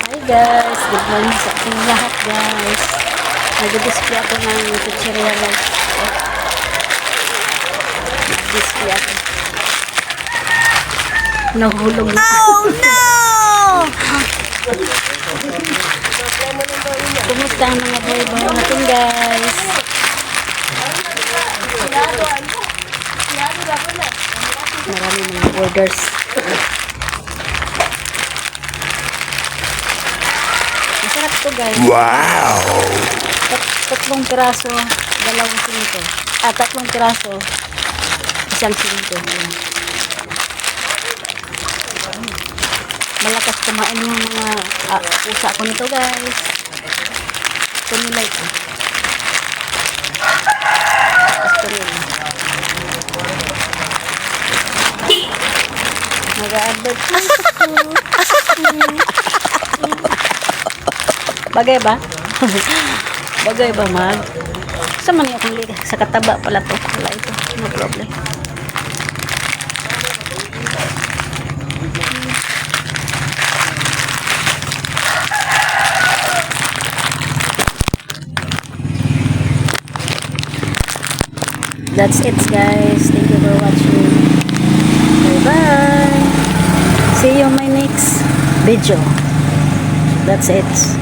Hi guys, good morning sa ating lahat guys. Nag-display ako ng pizzeria guys. Nag-display ako. Nahulog na. Oh no! Kumusta ang mga boy-boy natin guys? Marami mga orders. Masarap to guys. Wow! Tatlong piraso, dalawang sinito. Tatlong piraso, isang sinito. Malakas kumain yung mga pusa ko nito guys. Gusto nila ito. Gusto nila. Mag-a-advertise ako. Bagay ba? Bagay ba mag? Sa man yung akong liga. Sa kataba pala to. Wala ito. No problem. That's it guys. Thank you for watching. Bye bye. See you in my next video. That's it.